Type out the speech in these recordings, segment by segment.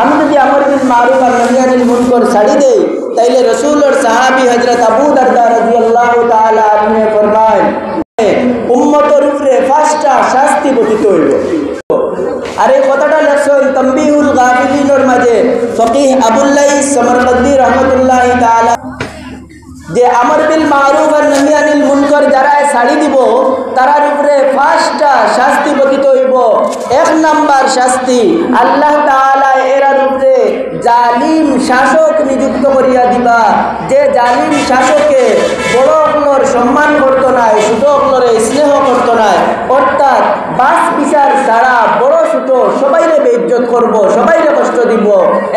আমি যদি আমর বিল মারুফ আর নহি আনিল মুনকার ছাড়ি দেই তাইলে রাসূল আর সাহাবী হযরত আবু দারদা রাদিয়াল্লাহু তাআলা আনহু ফরমান উম্মতের উপরে পাঁচটা শাস্তি বর্তিত হইব। আর এই কথাটা লেখছেন তানবীহুল গাফিলিনের মাঝে ফকিহ আবুল্লাইস সমরকন্দি রহমাতুল্লাহি তাআলা যে আমর বিল মারুফ আর নহি আনিল মুনকার যারা ছাড়ি দিব তারার উপরে পাঁচটা শাস্তি বর্তিত হইব। এক নাম্বার শাস্তি আল্লাহ তাআলা এরার উপরে জালিম শাসক নিযুক্ত করিয়া দিবা, যে জালিম শাসকে বড় অকলর সম্মান করতো না, ছোট অকলরে স্নেহ করতো না, অর্থাৎ বাস বিচার ছাড়া বড় ছোট সবাইরে বেইজ্জত করব, সবাইরে কষ্ট দিব,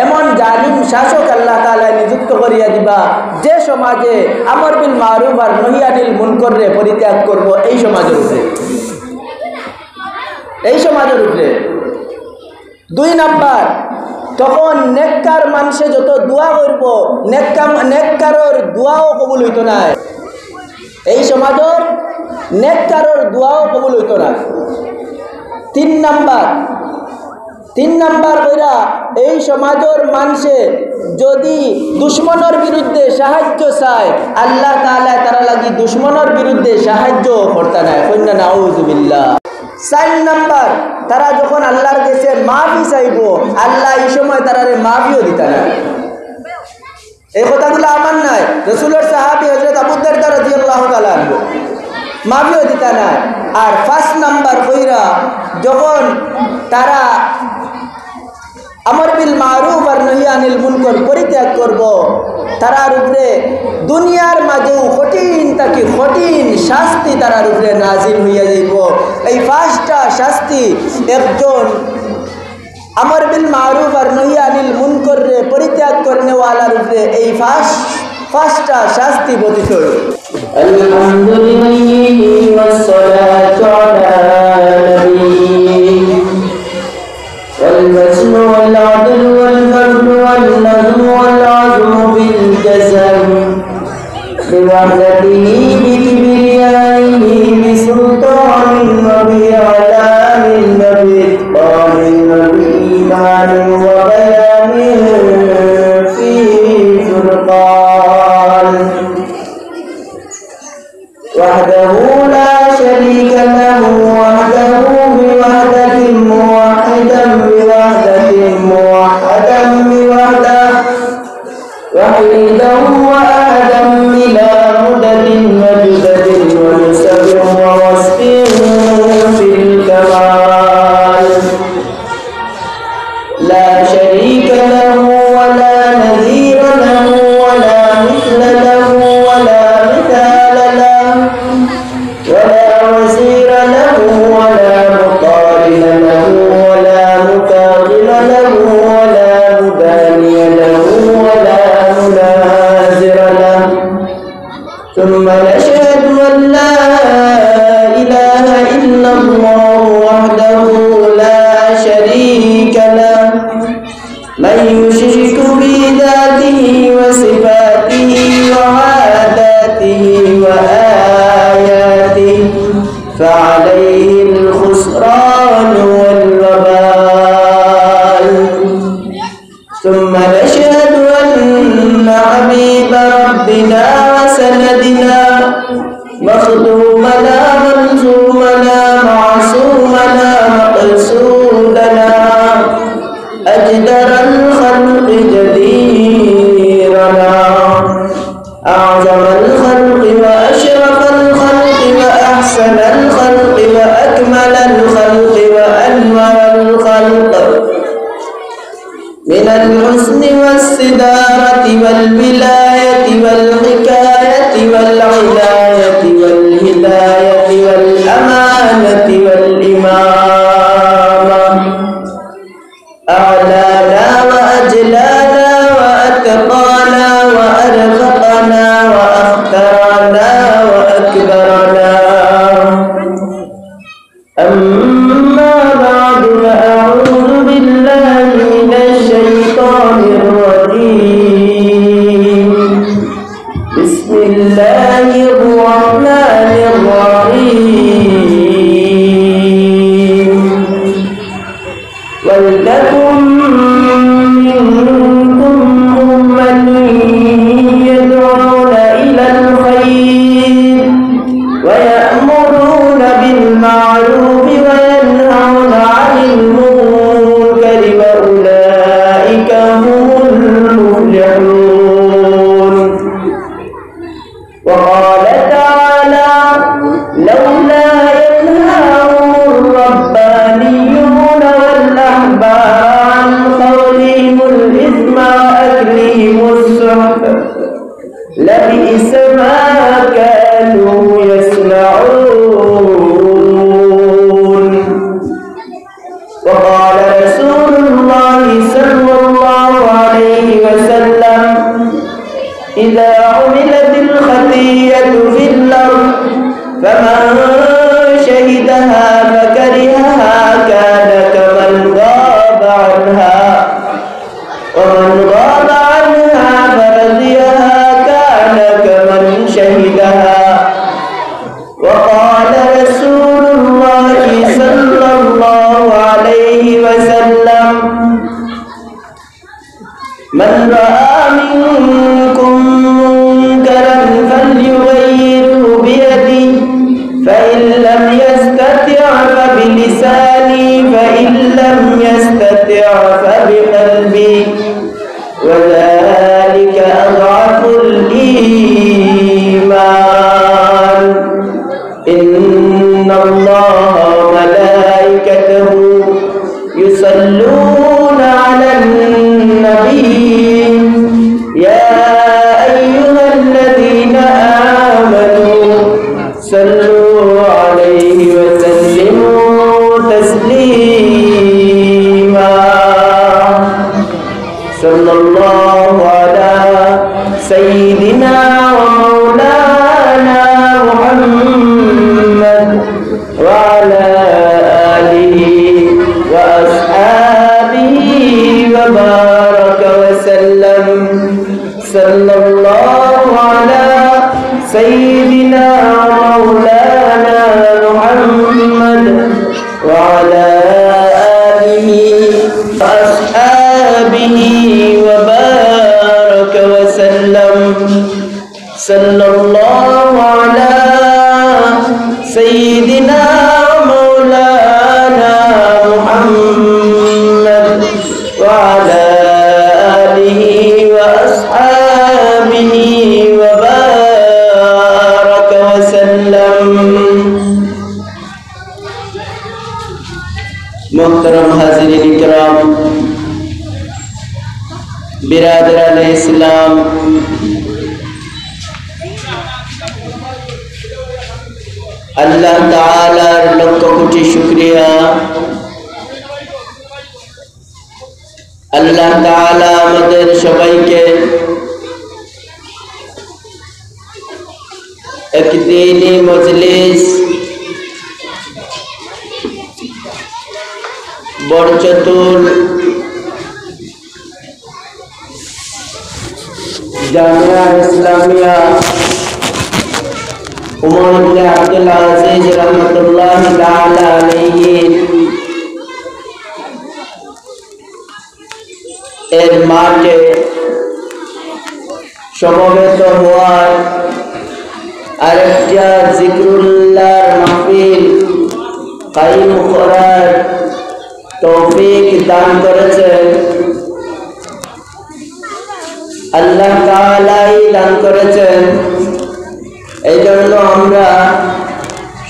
এমন জালিম শাসক আল্লাহ তাআলা নিযুক্ত করিয়া দিবা যে সমাজে আমর বিল মারুফ আর নহি আনিল মুনকারে পরিত্যাগ করব। এই সমাজের উপরে, এই সমাজের উপরে। দুই নাম্বার, তখন নেককার মানুষে যত দোয়া করব নেককারর দোয়াও কবুল হইতো না, এই সমাজের নেককারর দোয়াও কবুল হইতো না। তিন নাম্বার কইরা এই সমাজের মানুষে যদি দুশ্মনের বিরুদ্ধে সাহায্য চায় আল্লাহ তাআলা তারা লাগি দুশ্মনের বিরুদ্ধে সাহায্য করতে না, কইনা নাউযুবিল্লাহ। 4 নাম্বার, তারা যখন আল্লাহর কাছে মাফি চাইব আল্লাহ এই সময় তারারে মাফিও দিতা না। এই কথাগুলো আমার নাই, রাসূলের সাহাবী হযরত আবু দারদা রাদিয়াল্লাহু তাআলা আনহু মাফিও দিতা না। আর 5 নাম্বার কইরা যখন তারা আমর বিল মারুফ আর নহি আনিল মুনকার পরিত্যাগ করব তারার উপরে দুনিয়ার মাঝেও কঠিন থেকে কঠিন শাস্তি তারার উপরে নাজিল হইয়া যাইব। এই 5টা শাস্তি একজন আমর বিল মারুফ আর নহি আনিল মুনকার পরিত্যাগ করনেওয়ালার উপরে এই 5টা শাস্তি বর্তিত হইব। আলহামদুলিল্লাহি ওয়াসসালাতু আলা নবী والوزن والعدل والفضل والنظم والعزم بالجزم بوحدته بكبريائه بسلطان وبإعلام وبإتقان وبإيمان وبيان فيه فرقان وحده لا شريك له وحده بوحدة موحدا بوحدة موحدا بوحدة وحيدا وأحدا بلا مدد وجدد ونسب ووصف في الكمال لا شريك له ولا نذير له ولا مثل له ولا مثال له ولا وزير له ولا مقارن له ولا مكابر له ولا مداني له ولا منازر له ثم نشهد أن لا إله إلا الله وحده لا شريك له من يشرك بذاته وصفاته وعاداته وآياته فعليه الخسران والوبال ثم نشهد أن حبيب ربنا وسندنا مخدومنا ملزومنا معصومنا مقصودنا أجدر الخلق جديرنا أعظم الخلق وأشرف الخلق وأحسن الخلق وأكمل الخلق وأنور الخلق من الحسن والصدارة والولاية والحكاية والعناية والهداية والأمانة والإمامة أعلانا وأجلانا وأتقانا وأرفقنا وأخترنا وأكبرنا أما بعد فأعوذ بالله من الشيطان الرجيم إذا عملت الخطيئة في الأرض فمن شهدها فكرهها كان كمن غاب عنها ومن غاب عنها فرضيها كان كمن شهدها. وقال رسول الله صلى الله عليه وسلم من رأى منكم منكرا فليغيره بيده فإن لم يستطع فبلسانه فإن لم يستطع فبقلبه وذلك أضعف الإيمان. إن الله وملائكته يصلون على النبي يا أيها الذين آمنوا صلوا عليه وسلموا تسليما. صلى الله على سيدنا ومولانا محمد وعلى آله وأصحابه وبارك وسلم. صلى الله على سيدنا ومولانا محمد وعلى آله وأصحابه وبارك وسلم. صلى الله على سيدنا ومولانا محمد وعلى آله وأصحابه وبارك وسلم. محترم हाज़िरीन इकराम, बिरादरान इस्लाम, अल्लाह ताआलार लक्ष कोटी शुक्रिया। अल्लाह ताआला आमादेर सबाइके एक दीनी मजलिस बड़चतुर जामिया इस्लामिया उमर इब्न अब्दुल अजीज रहमतुल्लाहि ताआला अलैहि एर माठे समवेत हওয়ার আরেকটা জিকরুল্লাহর মাহফিল কায়েম করার তৌফিক দান করেছেন। আল্লাহ তাআলাই দান করেছেন। এই জন্য আমরা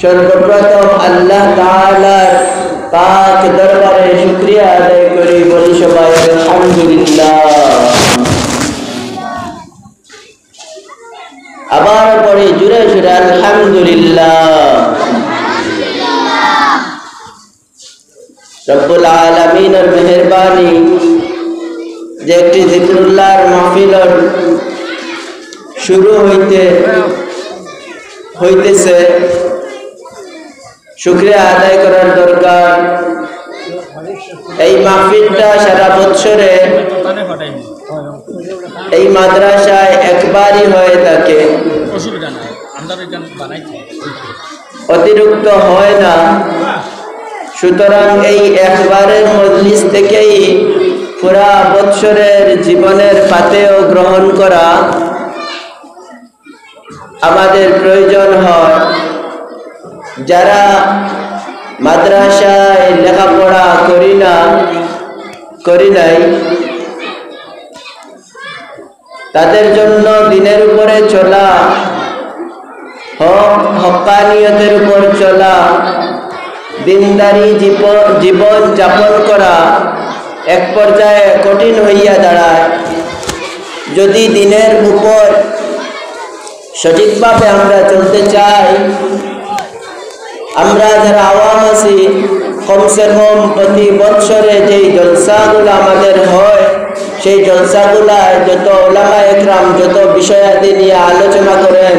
সর্বপ্রথম আল্লাহ তাআলার পাক দরবারে শুকরিয়া আদায় করি, বলি সবাই আলহামদুলিল্লাহ। আবার পরে জুড়ে জুড়ে আলহামদুলিল্লাহ। রব্বুল আলামিনের মেহেরবানি যে একটি জিকরুল্লাহর মাহফিলের শুরু হইতেছে, শুকরিয়া আদায় করার দরকার। এই মাহফিলটা সারা বছরে এই মাদ্রাসায় একবারই হয়ে থাকে, অতিরিক্ত হয় না। সুতরাং এই একবারের মজলিস থেকেই পুরা বৎসরের জীবনের পাথেয় গ্রহণ করা আমাদের প্রয়োজন হয়। যারা মাদ্রাসায় লেখাপড়া করি নাই তাদের জন্য দিনের উপরে চলা, হক্কানিয়তের উপর চলা, দিনদারি জীবন যাপন করা এক পর্যায়ে কঠিন হইয়া দাঁড়ায়। যদি দিনের উপর সঠিকভাবে আমরা চলতে চাই, আমরা যারা আওয়াম আছি কমসে কম প্রতি বৎসরে যেই জলসাগুলো আমাদের হয় সেই জলসাগুলায় যত উলামা একরাম যত বিষয়াদি নিয়ে আলোচনা করেন,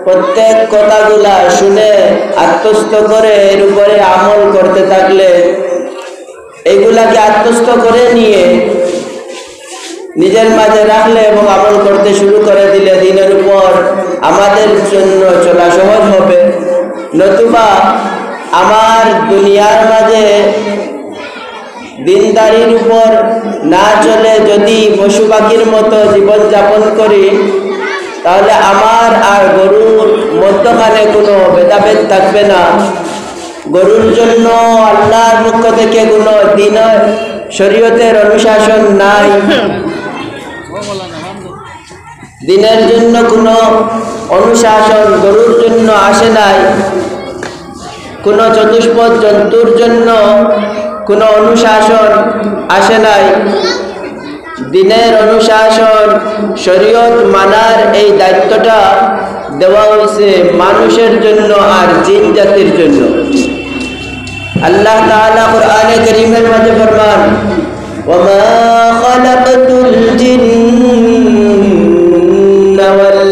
প্রত্যেক কথাগুলা শুনে আত্মস্থ করে এর উপরে আমল করতে থাকলে, এগুলাকে আত্মস্থ করে নিয়ে নিজের মাঝে রাখলে এবং আমল করতে শুরু করে দিলে দিনের উপর আমাদের জন্য চলা সহজ হবে। নতুবা আমার দুনিয়ার মাঝে দিনদারির উপর না চলে যদি পশু পাখির মতো জীবনযাপন করি, তাহলে আমার আর গরুর মধ্যখানে কোনো ভেদাভেদ থাকবে না। গরুর জন্য আল্লাহর পক্ষ থেকে কোনো দিন শরীয়তের অনুশাসন নাই, দিনের জন্য কোনো অনুশাসন গরুর জন্য আসে নাই, কোনো চতুষ্পদ জন্তুর জন্য কোনো অনুশাসন আসে নাই। দিনের অনুশাসন শরীয়ত মানার এই দায়িত্বটা দেওয়া হয়েছে মানুষের জন্য আর জিন জাতির জন্য। আল্লাহ তাআলা কুরআনে কারীমের মধ্যে ফরমান, ওয়ামা খালাকতুল জিন্না ওয়াল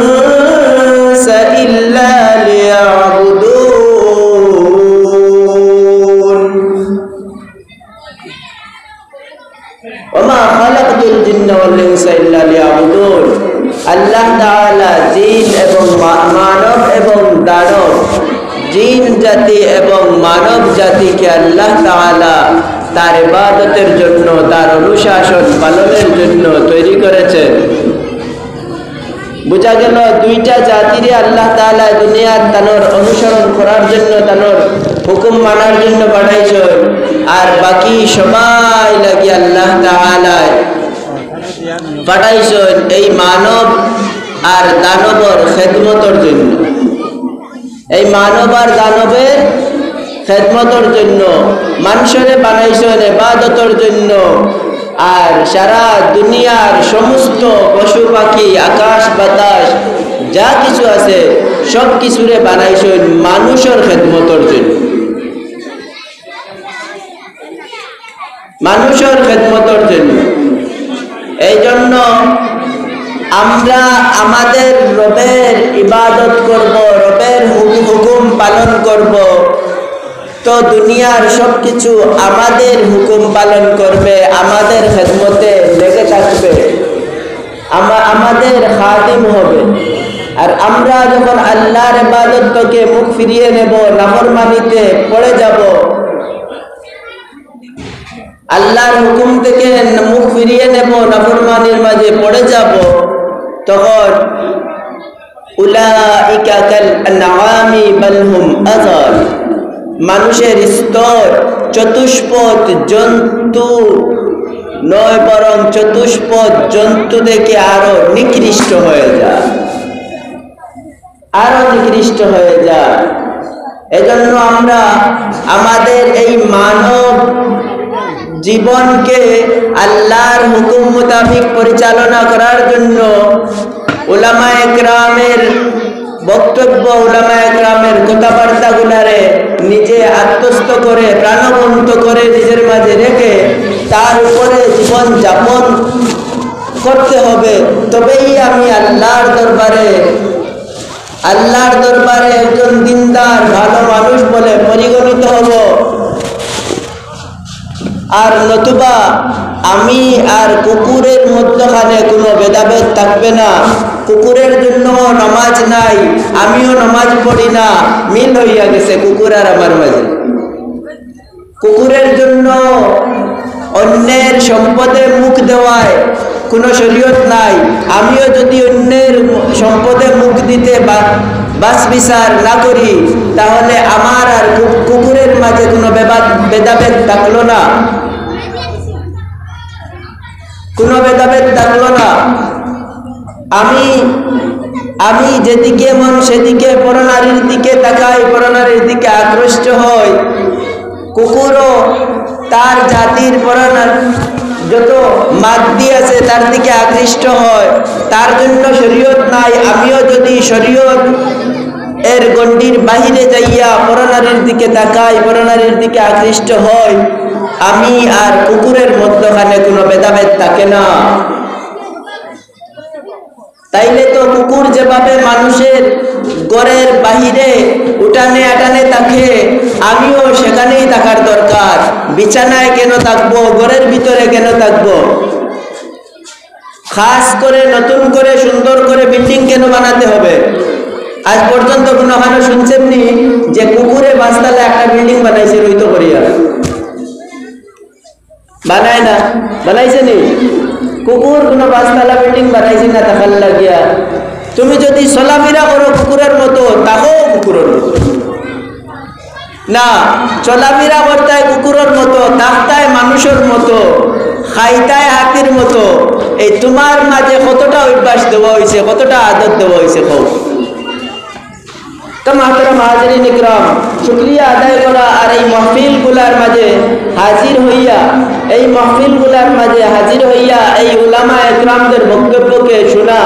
ইনসা ইল্লা লিয়াবুদুন। ওয়ামা খালাকতুল জিন্না ওয়াল ইনসা ইল্লা লিয়াবুদুন। আল্লাহ তাআলা জিন এবং মানব এবং দানব, জিন জাতি এবং মানব জাতিকে আল্লাহ তাআলা তার ইবাদতের জন্য, তার অনুশাসন পালনের জন্য তৈরি করেছেন। বোঝা গেল দুইটা জাতিরে আল্লাহ তাআলা দুনিয়ার তানোর অনুসরণ করার জন্য, তানোর হুকুম মানার জন্য পাঠাইছেন, আর বাকি সবাই লাগি আল্লাহ তাআলা পাঠাইছেন এই মানব আর দানবর খেদমতের জন্য। এই মানব আর দানবের খেদমতের জন্য মানুষের বানাইছেন ইবাদতের জন্য, আর সারা দুনিয়ার সমস্ত পশু পাখি, আকাশ বাতাস যা কিছু আছে সব কিছুরে বানাইছেন মানুষের খেদমতের জন্য, মানুষের খেদমতের জন্য। এই জন্য আমরা আমাদের রবের ইবাদত করব, রবের হুকুম পালন করব, তো দুনিয়ার সব কিছু আমাদের হুকুম পালন করবে, আমাদের খেদমতে লেগে থাকবে, আমাদের খাদিম হবে। আর আমরা যখন আল্লাহর ইবাদত থেকে মুখ ফিরিয়ে নেব, নাফরমানিতে পড়ে যাব, আল্লাহর হুকুম থেকে মুখ ফিরিয়ে নেব, নাফরমানির মাঝে পড়ে যাব, তখন উলাইকা কাল আনআমি বাল হুম আযাল, মানুষের স্তর চতুষ্পদ জন্তু নয়, বরং চতুষ্পদ জন্তু থেকে আরো নিকৃষ্ট হয়ে যায়, আরো নিকৃষ্ট হয়ে যায়। এজন্য আমরা আমাদের এই মানব জীবনকে আল্লাহর হুকুম মোতাবেক পরিচালনা করার জন্য উলামায়ে কেরামের বক্তব্য, উলামায়ে কেরামের কথাবার্তাগুলারে নিজে আত্মস্থ করে, প্রাণবন্ত করে নিজের মাঝে রেখে তার উপরে জীবন যাপন করতে হবে। তবেই আমি আল্লাহর দরবারে একজন দিনদার ভালো মানুষ বলে পরিগণিত হব। আর নতুবা আমি আর কুকুরের মধ্যখানে কোনো ভেদাভেদ থাকবে না। কুকুরের জন্য নামাজ নাই, আমিও নামাজ পড়ি না, মিল হইয়া গেছে কুকুর আর আমার মাঝে। কুকুরের জন্য অন্যের সম্পদে মুখ দেওয়ায় কোনো শরীয়ত নাই, আমিও যদি অন্যের সম্পদে মুখ দিতে বাস বিচার না করি, তাহলে আমার আর কুকুরের মাঝে কোনো ভেদাভেদ থাকলো না, কোনো ভেদাভেদ থাকলো না। আমি যেদিকে মন সেদিকে পরনারীর দিকে তাকাই, পরনারীর দিকে আকৃষ্ট হই, কুকুরও তার জাতির যত মাদ্দি আছে তার দিকে আকৃষ্ট হয়। তার জন্য শরীয়ত নাই, আমিও যদি শরীয়ত এর গণ্ডির বাহিরে যাইয়া পরনারীর দিকে তাকাই, পরনারীর দিকে আকৃষ্ট হয়, আমি আর কুকুরের মধ্যখানে কোনো থাকে না। তাইলে তো কুকুর যেভাবে মানুষের ঘরের বাহিরে উঠানে আটানে থাকে, আমিও সেখানেই থাকার দরকার। বিছানায় কেন থাকবো, ঘরের ভিতরে কেন থাকবো? খাস করে নতুন করে সুন্দর করে বিল্ডিং কেন বানাতে হবে? আজ পর্যন্ত কোনো ওখানে শুনছেননি যে কুকুরে বাসতলা একটা বিল্ডিং বানাইছে রইতো করিয়া? বানায় না, বানাইছে নি? কুকুর কোনো বাসতলা বিল্ডিং বানাইছে না থাকার লাগিয়া? তুমি যদি চলাফেরা করো কুকুরের মতো, তাকেও কুকুরের মতো না, চলাফেরা করতায় কুকুরের মতো, থাকতায় মানুষের মতো, খাইতায় হাতির মতো। এই তোমার মাঝে কতটা অভ্যাস দেওয়া হয়েছে, কতটা আদত দেওয়া হয়েছে? কও তো মাহতারাম হাজিরিন ইকরাম, শুকরিয়া আদায় করা আর এই মাহফিলগুলার মাঝে হাজির হইয়া, এই মাহফিলগুলার মাঝে হাজির হইয়া এই উলামা ইকরামদের বক্তব্যকে শোনা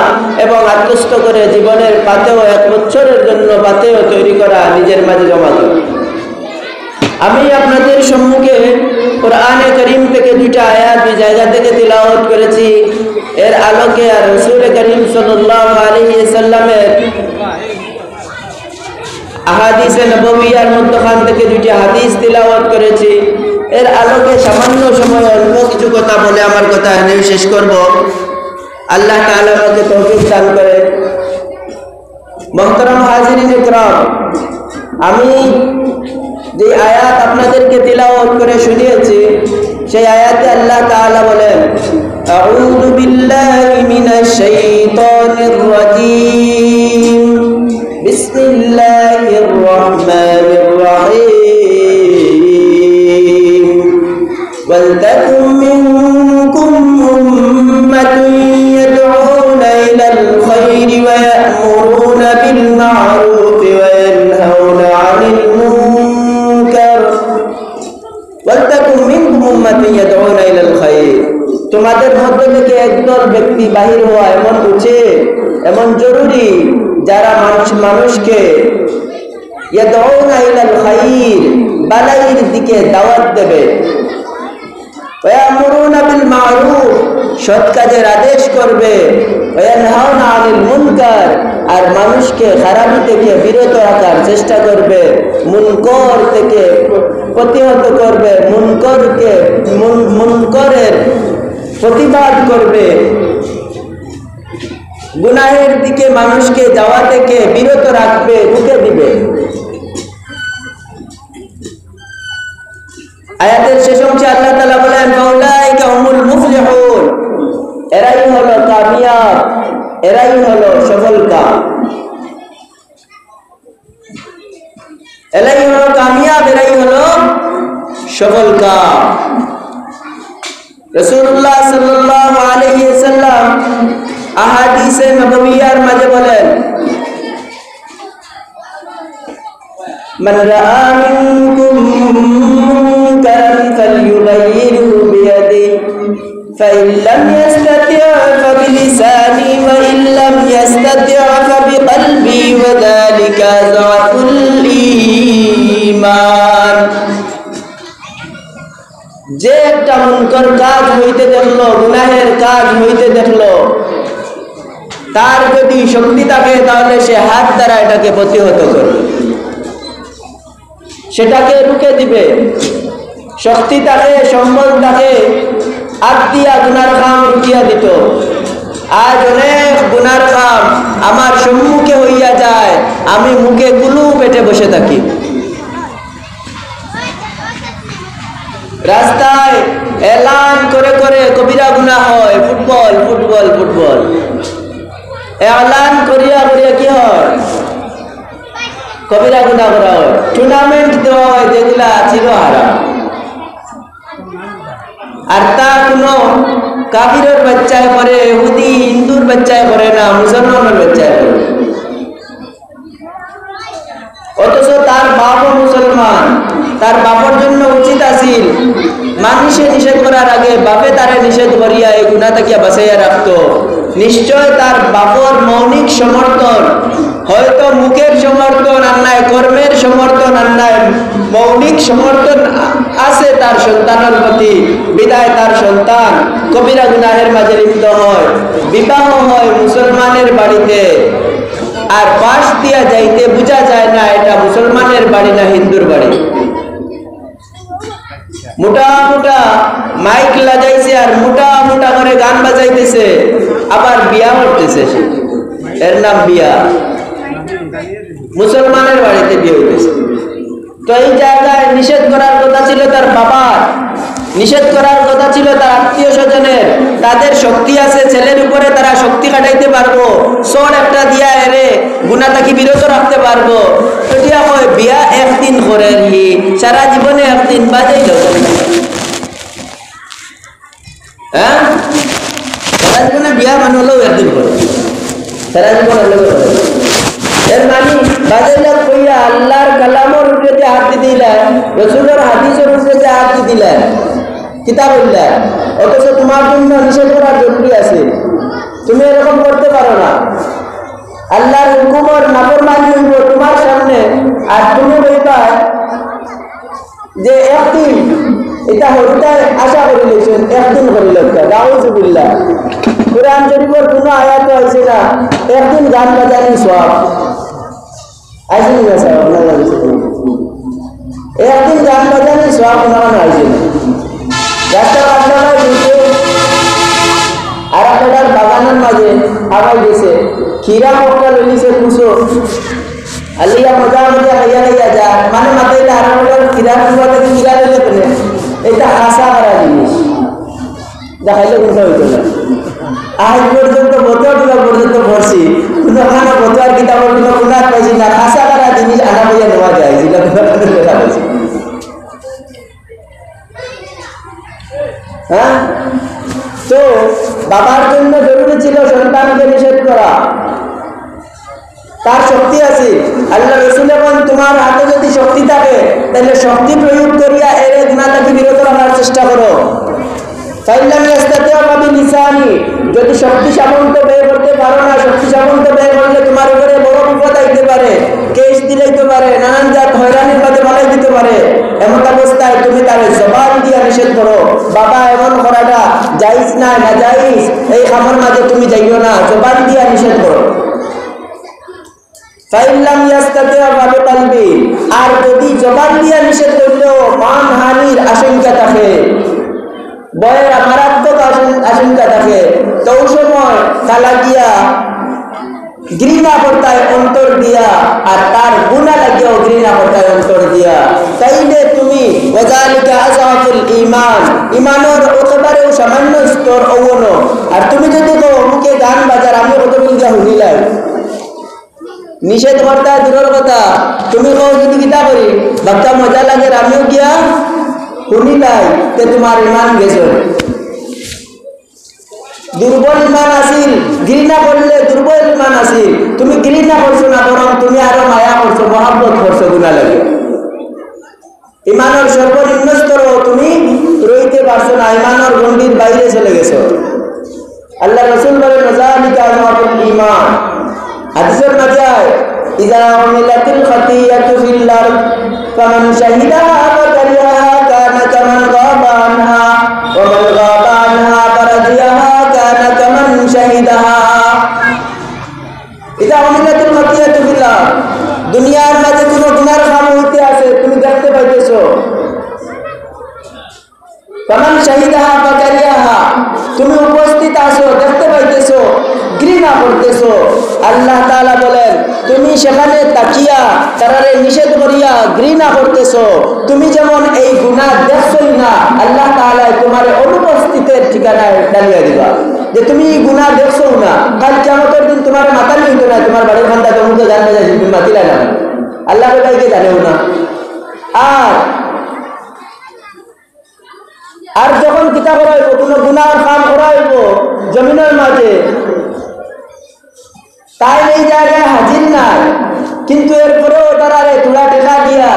এবং আত্মস্থ করে জীবনের পাতেও 1 বছরের জন্য পাতেও তৈরি করা, নিজের মাঝে জমা করা। আমি আপনাদের সম্মুখে কোরআনে করিম থেকে 2টা আয়াত 2 জায়গা থেকে তিলাওয়াত করেছি। এর আলোকে আর রাসূল করিম সাল্লাল্লাহু আলাইহি ওয়াসাল্লামের আহাদিসে নববিয়ার মধ্যখান থেকে 2টি হাদিস তিলাওয়াত করেছি। এর আলোকে সামান্য সময় অল্প কিছু কথা বলে আমার কথা এখানে শেষ করব। আল্লাহ তাআলা আমাকে তৌফিক দান করে। মুহতারাম হাজিরিন ইকরাম, আমি যে আয়াত আপনাদেরকে তিলাওয়াত করে শুনিয়েছি, সেই আয়াতে আল্লাহ তাআলা বলেন, আউযু বিল্লাহি মিনাশ শাইতানির রাজীম, বিসমিল্লাহির রহমানির রহিম, ওয়ালতাকুম মিনকুম উম্মাতুন ইয়াদউনা ইলাল খায়রি ওয়া ইয়া'মুরুনা বিল মা'রুফি ওয়া ইয়ানহাউনা 'আনিল মুনকার, ওয়ালতাকুম মিনকুম উম্মাতুন ইয়াদউনা ইলাল খায়র। তোমাদের মধ্য থেকে একদল ব্যক্তি বাহির হওয়া এমন উচিত, এমন জরুরি, যারা মানুষকে ইয়াদউনা ইলাল খায়র, বালাইয়ের দিকে দাওয়াত দেবে, ওয়া ইয়া'মুরুনা বিল মা'রুফ, সৎ কাজের আদেশ করবে, ওয়া ইয়ানহাউনা আনিল মুনকার, আর মানুষকে খারাপি থেকে বিরত রাখার চেষ্টা করবে, মুনকার থেকে প্রতিহত করবে, মুনকারের প্রতিবাদ করবে, গুনাহের দিকে মানুষকে যাওয়া থেকে বিরত রাখবে, রুখে দিবে। আয়াতের শেষ অংশে আল্লাহ তাআলা বলেন, ফাউলাইকা হুমুল মুফলিহুন, এরাই হলো কামিয়াব, এরাই হলো সফলকাম, এরাই হলো কামিয়াব, এরাই হলো সফলকাম। রাসূলুল্লাহ সাল্লাল্লাহু আলাইহি ওয়াসাল্লাম আহাদিসে নববিয়ার মাঝে বলেন, মান রাআ মিনকুম মুনকারান ফালইয়ুগাইয়িরহু বিয়াদিহি ফাইন লাম ইস্তাতি' ফাবিলিসানি ওয়া ইন লাম ইস্তাতি' ফাবিকলবিহি ওয়া যালিকা যাফুল ঈমান। যে একটা মুনকার কাজ হইতে দেখলো, গুনাহের কাজ হইতে দেখলো, তার যদি শক্তি থাকে তাহলে সে হাত দ্বারা এটাকে প্রতিহত করবে, সেটাকে রুখে দিবে। শক্তি থাকে, সম্বল থাকে, হাত দিয়া গুনার কাম রুকিয়া দিত। আজ অনেক গুনার কাম আমার সম্মুখে হইয়া যায়, আমি মুখে কুলু পেটে বসে থাকি। রাস্তায় এলান করে করে কবিরা গুনাহ হয়, ফুটবল ফুটবল ফুটবল, এলান করিয়া করিয়া কি হয়? কবিরা গুনাহ করা হয়। টুর্নামেন্ট দেওয়া হয়, যেগুলা ছিল হারাম। আর তা কোনো কাফিরের বাচ্চায় করে, ইহুদি হিন্দুর বাচ্চায় করে না, মুসলমানের বাচ্চায় করে। অথচ তার বাপও মুসলমান, তার বাপের জন্য উচিত আছিল মানুষে নিষেধ করার আগে বাপে তারে নিষেধ করিয়া এই গুনাহ থেকে বাঁচাইয়া রাখতো। নিশ্চয় তার বাপর মৌলিক সমর্থন, হয়তো মুখের সমর্থন আর নাই, কর্মের সমর্থন আর নাই, মৌলিক সমর্থন আছে তার সন্তানের প্রতি। বিদায় তার সন্তান কবিরা গুনাহের মাঝে লিপ্ত হয়। বিবাহ হয় মুসলমানের বাড়িতে, আর পাশ দিয়া যাইতে বোঝা যায় না এটা মুসলমানের বাড়ি না হিন্দুর বাড়ি। মোটা মোটা মাইক লাগাইছে আর মোটা মোটা করে গান বাজাইতেছে, আবার বিয়া করতেছে, এর নাম বিয়া। মুসলমানের বাড়িতে বিয়ে হইতেছে। তো এই জায়গায় নিষেধ করার কথা ছিল তার বাবার, নিষেধ করার কথা ছিল তার আত্মীয় স্বজনের। তাদের শক্তি আছে, ছেলের উপরে তারা শক্তি কাটাইতে পারবো, সর একটা দিয়া এরে গুণা তাকে বিরত রাখতে পারবো। এটা হয় বিয়া একদিন করে সারা জীবনে একদিন বাজাইল, হ্যাঁ সারা জীবনে বিয়া মানে হলেও একদিন করে, সারা জীবন হলেও করে। এর মানে বাজাইলা কইয়া আল্লাহর কালামর উপরে হাত দিয়ে দিলেন, রসুলের হাদিসের উপরে হাত দিয়ে দিলেন, কিতাব বললেন, অথচ তোমার জন্য নিষেধ করার জরুরি আছে, তুমি এরকম করতে পারো না। আল্লাহর হুকুমের নাফরমানি হইব তোমার সামনে, আর তুমি বলবা যে একদিন এটা হরিতায় আশা করে লেছেন, একদিন করে লোকটা নাউযুবিল্লাহ। কোরআন শরীফের কোনো আয়াত আছে না একদিন গান বাজানি সওয়াব আসেনি না স্যার, একদিন গান বাজানি সওয়াব না আসে না। রাস্তা রাস্তায় ঢুকে আর একটা বাগানের মাঝে আবার গেছে খিরা মক্কা লইছে কুসো আলিয়া মজা মজা হইয়া হইয়া যা মানে মাথায় আর খিরা কুসা থেকে খিরা লইলে পেলে এটা আশা করা জিনিস দেখাইলে কোনটা হইতো না। আজ পর্যন্ত বতরা পর্যন্ত পড়ছি কোনো খানা বতরার কিতাবের কোনো গুণাত পাইছি না, আশা করা জিনিস আনা বইয়া নেওয়া যায়, যেটা দেখা পাইছি। হ্যাঁ, তো বাবার জন্য জরুরি ছিল সন্তানকে নিষেধ করা। তার শক্তি আছে, আল্লাহ রাসূল বলেন তোমার হাতে যদি শক্তি থাকে তাহলে শক্তি প্রয়োগ করিয়া এর গুনাহ থেকে বিরত রাখার চেষ্টা করো। ফাইলাম ইস্তাতিউ বিলিসানি, যদি শক্তি সামর্থ্য ব্যয় করতে পারো না, শক্তি সামর্থ্য ব্যয় করলে তোমার উপরে বড় বিপদ আইতে পারে, কেস দিলাইতে পারে, নানান জাত হয়রানির মধ্যে বালাই দিতে পারে। এমন অবস্থায় তুমি তার জবান দিয়া নিষেধ করো, বাবা এমন করাটা জায়েজ না, না জায়েজ, এই খামের মাঝে তুমি যাইও না, জবান দিয়া নিষেধ করো। ফাইলাম ইস্তাতিউ বিকলবি, আর যদি জবান দিয়া নিষেধ করলেও মানহানির আশঙ্কা থাকে, বয়ের মারাত্মক আশঙ্কা থাকে, তো ওই সময় তালা গিয়া ঘৃণা করতায় অন্তর দিয়া, আর তার গুণা লাগিয়াও ঘৃণা করতায় অন্তর দিয়া, তাইলে তুমি ওয়াজালিকা আযাফুল ঈমান, ঈমানের একেবারেও সামান্য স্তর অবন। আর তুমি যদি কো মুখে গান বাজার আমি কত বিলগা শুনিলাই, নিষেধ করতা দূরের কথা, তুমি কো যদি কিতা করি বাক্কা মজা লাগে আমিও গিয়া শুনিলাই, তে তোমার ঈমান গেছে। দুর্বল ঈমান আসিল, ঘৃণা করলে দুর্বল ঈমান আসিল, তুমি ঘৃণা করছো না, বরং তুমি আরো মায়া করছো, মহব্বত করছো গুনাহ লাগে। ঈমানের সর্বনিম্ন স্তরও তুমি রইতে পারছো না, ঈমানের গণ্ডির বাইরে চলে গেছো। আল্লাহ রাসূল বলেন যালিকা আযাফুল ঈমান। হাদিসের মাঝে ইযা উমিলাতিল খাতিয়াতু ফিল আরদ ফামান শাহিদাহা ওয়া কারিহাহা কানা কামান গাবা আনহা ওয়া মান গাবা আনহা ফারাজিয়াহা কানা কামান শাহিদাহা। ইযা উমিলাতিল খাতিয়াতু ফিল আরদ, দুনিয়ার মাঝে কোনো গুনার কাম হইতে আছে তুমি দেখতে পাইতেছো, ফামান শাহিদাহা ওয়া কারিহাহা, তুমি উপস্থিত আছো দেখতে পাইতেছো, ঘৃণা করতেছো, আল্লাহ তাআলা বলেন তুমি সেখানে তাকিয়া তারারে নিষেধ করিয়া ঘৃণা করতেছো, তুমি যেমন এই গুনাহ দেখছোই না, আল্লাহ তাআলা তোমার অনুপস্থিতের ঠিকানায় ডালিয়ে দিবা, যে তুমি এই গুনাহ দেখছোও না। কাল কিয়ামতের দিন তোমার মাথা নিইতো না, তোমার বাড়ির খান্দা তোমাকে জানতে যাই তুমি মাতিলা না, আল্লাহ বলাইকে জানেও না। আর যখন কিতা করা হইব, কোনো গুনাহর কাম করা হইব জমিনের মাঝে, তাই এই জায়গায় হাজির নাই, কিন্তু এরপরেও তারা তোলা টেকা দিয়া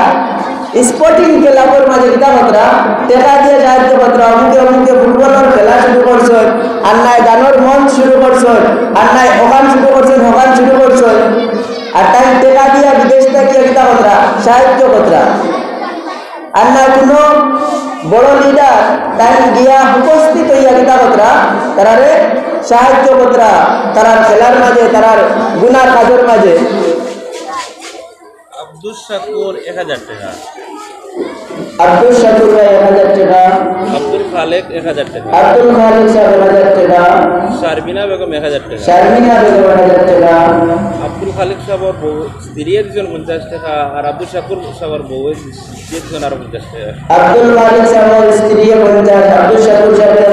স্পোর্টিং ক্লাবের মাঝে কিতা পাত্রা টেকা দিয়ে সাহায্য পাত্রা, অমুকে অমুকে ফুটবলের খেলা শুরু করছেন, আর নাই গানের মঞ্চ শুরু করছেন, আর নাই হকান শুরু করছেন, হকান শুরু করছেন, আর তাই টেকা দিয়া বিদেশ থেকে কিতা পাত্রা সাহায্য পাত্রা, আর না কোনো বড় লিডার তাই গিয়া উপস্থিত হইয়া কিতা পাত্রা তারারে সাহায্য করা, তারার খেলার মাঝে, তারার গুনার কাজের মাঝে। আব্দুল শাকুর 1000 টাকা, আব্দুল শাকুর ভাই 1000 টাকা, আব্দুল খালেক 1000 টাকা, আব্দুল খালেক সাহেব 1000 টাকা, শারমিনা বেগম 1000 টাকা, শারমিনা বেগম 1000 টাকা, আব্দুল খালেক সাহেবের বউ স্ত্রী একজন 50 টাকা, আর আব্দুল শাকুর সাহেবের বউ একজন আরো 50 টাকা। আব্দুল মালিক সাহেবের স্ত্রী 50, আব্দুল শাকুর সাহেবের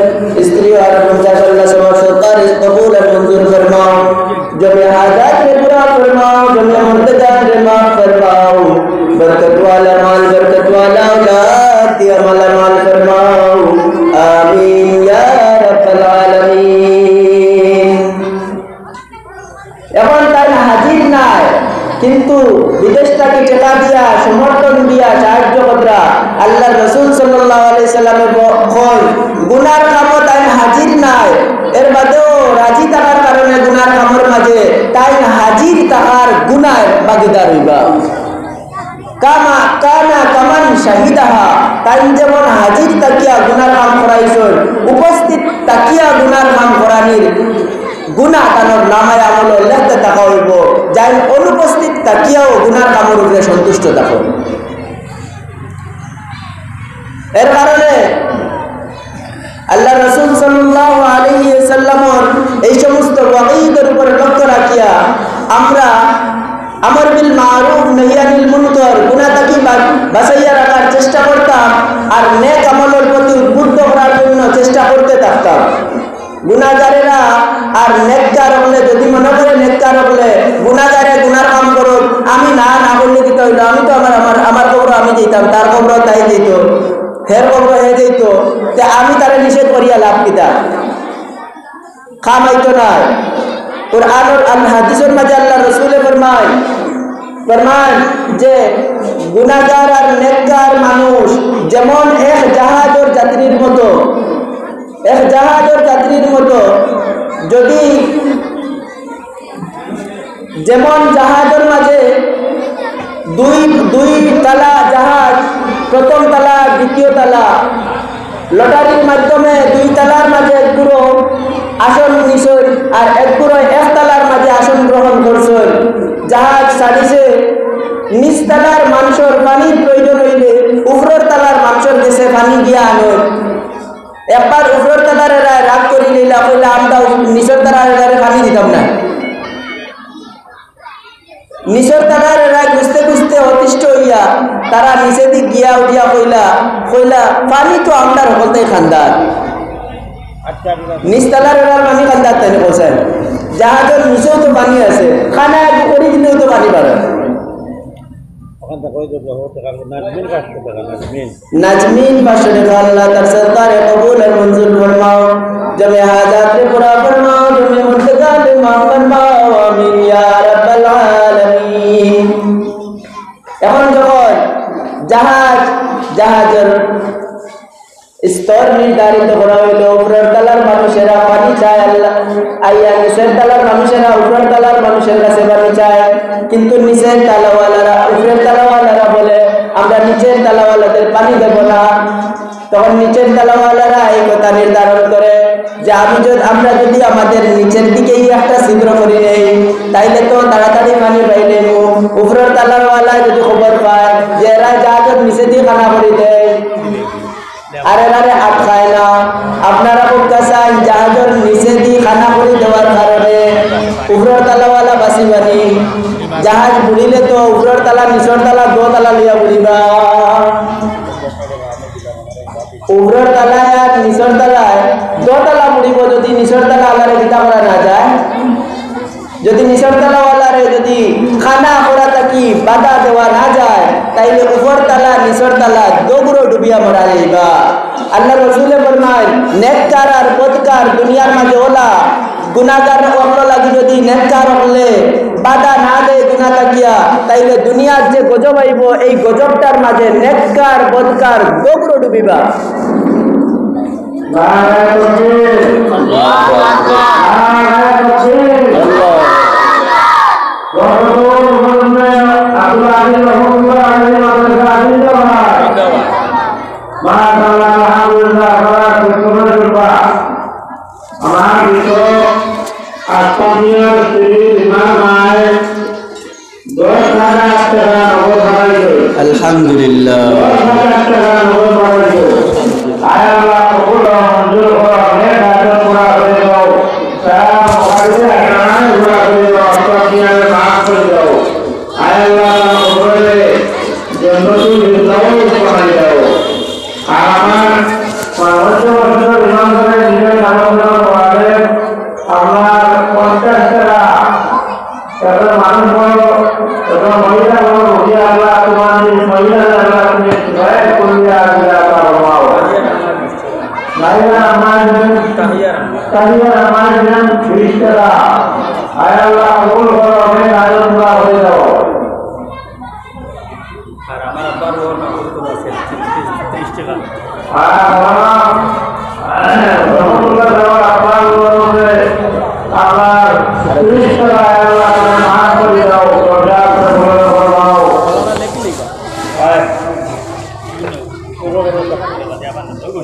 স্ত্রী আর 50। আল্লাহ সবার সরকার কবুল আর মঞ্জুর ফরমাও, জমি হাজাত রে পুরা ফরমাও, জমি মুর্তজাত রে মাফ ফরমাও, বরকত वाला माल, बरकत वाला औलाद दिया माला माल फरमाओ, आमीन या रब्बल आलमीन। এখন তাই হাজির নাই, কিন্তু বিদেশটাকে টেকা দিয়া, সমর্থন দিয়া, সাহায্য করা। আল্লাহ রসুল সাল্লাল্লাহু আলাইহি সাল্লামের কল গুনার কামত তাই হাজির নাই, এর বাদেও রাজি থাকার কারণে গুনার কামর মাঝে তাই হাজির তাহার গুনার ভাগিদার হইবা। কামা কানা কামান শাহিদাহা, তাই যেমন হাজির তাকিয়া গুনার কাম করাইছেন, উপস্থিত তাকিয়া গুনার কাম করানির গুনাহ তানোর নামায় আমল লিখতে থাকা হইব, যাই অনুপস্থিত তাকিয়াও গুনার কামের উপরে সন্তুষ্ট থাকো। এর কারণে আল্লাহ রাসূল সাল্লাল্লাহু আলাইহি ওয়াসাল্লামের এই সমস্ত ওয়াঈদের উপর লক্ষ্য রাখিয়া আমরা আমর বিল মারুফ নহি আনিল মুনকার গুনাহ থেকে বাঁচাইয়া রাখার চেষ্টা করতাম, আর নেক আমলের প্রতি উদ্বুদ্ধ করার জন্য চেষ্টা করতে থাকতাম। গুনাহগারেরা আর নেককার হলে যদি মনে করে নেককার হলে গুনাহগারে গুনার কাম করুক, আমি না করলে কি হইল, আমি তো আমার কবর আমি দিতাম, তার কবর তাই দিত, হের কবর হে দিত, আমি তারে নিষেধ করিয়া লাভ কিতা খামাইতো না। কুরআন আর হাদিসের মাঝে আল্লাহ রাসূলে ফরমান যে গুনাহগার আর নেককার মানুষ যেমন এক জাহাজের যাত্রীর মতো, এক জাহাজের যাত্রীর মতো। যদি যেমন জাহাজের মাঝে দুই তালা জাহাজ, প্রথম তালা দ্বিতীয় তালা, লটারির মাধ্যমে 2 তালার মাঝে একগুলো আসন নিছেন আর একগুলো 1 তালার মাঝে আসন গ্রহণ করছেন। জাহাজ ছাড়িছে, নিচ তালার মানুষের পানির প্রয়োজন হইলে উপরের তালার মানুষের দেশে পানি গিয়া আনেন। একবার উপরের তালার রাগ করি নিলা, কইলা আমরা নিচের তালার পানি দিতাম না। নিচের তালার রাগ বুঝতে বুঝতে অতিষ্ঠ হইয়া তারা নিচে দিক গিয়া উঠিয়া কইলা পানি তো আমরা সকলতেই খান্দার, নিচতলার পানি খান্দার তাই বলছেন। জাহাজের নিচেও তো পানি আছে, খানা করে দিলেও তো পানি পারে। নাজমিন 500 টাকা, আল্লাহ তার সরকারে কবুল আর মঞ্জুর ফরমাও, জমে হাজাত রে পুরা ফরমাও, জমে মুর্তজাত রে মাফ ফরমাও, আমিন ইয়া রাব্বাল আলামিন। এখন যখন জাহাজের স্তর নির্ধারিত করা হইল, উপরের তালার মানুষেরা পানি চায়, আল্লাহ আইয়া নিচের তালার মানুষেরা উপরের তালার মানুষের কাছে পানি চায়, কিন্তু নিচের তালাওয়ালারা উপরের তালাওয়ালারা বলে আমরা নিচের তালাওয়ালাদের পানি দেব না। তখন নিচের তালাওয়ালারা এই কথা নির্ধারণ করে যে আমরা যদি আমাদের নিচের দিকেই একটা ছিদ্র করি নেই, তাইলে তো তাড়াতাড়ি পানি পাইলে। উপরের তালাওয়ালা যদি খবর পায় যে এরা জাহাজের নিচে দিয়ে খানা করে দেয় আর এরারে আটকায় না, আপনারা খুব কাছাই জাহাজের নিচে দিয়ে খানা করে দেওয়ার কারণে উপরের তালাওয়ালা বাসি বানি, জাহাজ বুড়িলে তো উপরের তালা নিচের তালা 2 তালা লিয়া বুড়িবা। উপরের তালায় আর নিচের তালায় 2 তালা বুড়িব যদি নিচের তালা আল্লাহরে চিন্তা করা না যায়। যদি নিচের তালাওয়ালারে যদি খানা করা থাকি বাধা দেওয়া না যায়, তাইলে উপর তালা নিচের তালা দোগুলো ডুবিয়া মরা যাইবা। আল্লাহ রাসূলে ফরমায় নেককার আর বদকার দুনিয়ার মাঝে ওলা, গুনাহগার হকল লাগি যদি নেককার হলে বাধা না দেয় গুনাহ থাকিয়া, তাইলে দুনিয়ার যে গজব আইব এই গজবটার মাঝে নেককার বদকার দোগুলো ডুবিবা। আমার ভিতর আত্মীয় শ্রী ইমাম আয় 10,000 টাকা নগদ বাড়াইল। আলহামদুলিল্লাহ। 10,000 টাকা নগদ বাড়াইল। আয় আল্লাহ কবুল ও মঞ্জুর করো। অনেক আগে পুরা হয়ে যাও। তারা মহারিতে আগামী পুরা হয়ে যাও। আত্মীয় মাফ করে দাও। আয় আল্লাহ কবুলে জন্নতুল ফিরদাউস বানাই দাও। আর আমার বছর ইমাম সাহেব নিজের নামাজনা পড়ালে আপনার 50 টাকা এখন মানুষ বলো এখন মহিলা বলো বুঝিয়ে আল্লাহ তোমার মহিলা আল্লাহ তুমি গায়ে করলে আল্লাহ পাও নাইলা আমার তাহিয়া আমার দিন 30 টাকা আয় আল্লাহ কবুল করো অনেক আনন্দ হয়ে যাও। আর আমার আব্বার ওর নামাজ তো আছে 30 টাকা।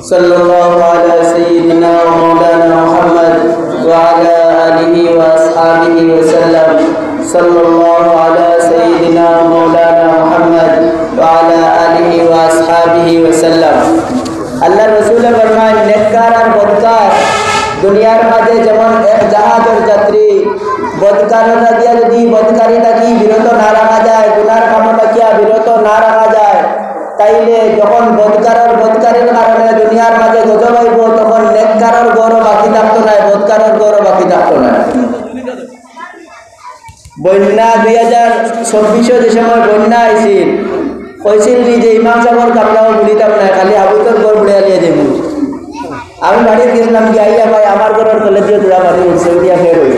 सल्लल्लाहु अलैहि सय्यिदिना व मौलाना मुहम्मद व अला आलिहि व अस्हाबिहि व सल्लम। सल्लल्लाहु अलैहि सय्यिदिना व मौलाना मुहम्मद व अला आलिहि व अस्हाबिहि व सल्लम। আল্লাহ রসুল ফরমান নেককার আর বদকার দুনিয়ার মাঝে যেমন এক জাহাজের যাত্রী বদকাররা দিয়া যদি বদকারি থাকি বিরত না রাখা যায় গুনার কাম থাকিয়া বিরত না রাখা যায় তাইলে যখন বদকারের কারণে দুনিয়ার মাঝে গজব হইব তখন নেককারের গৌরব বাকি থাকতো না বদকারের গৌরব বাকি থাকতো না। বন্যা 2024 যে সময় বন্যা আইছিল কইছিল যে ইমাম সাহেবের কামরাও বুড়িতাম না খালি আবুতর ঘর বুড়ে আলিয়া দেব। আমি বাড়িতে গেছিলাম কি আইয়া ভাই আমার ঘরের কলেজে তোরা বাড়ি উঠছে উঠিয়া ফের হইল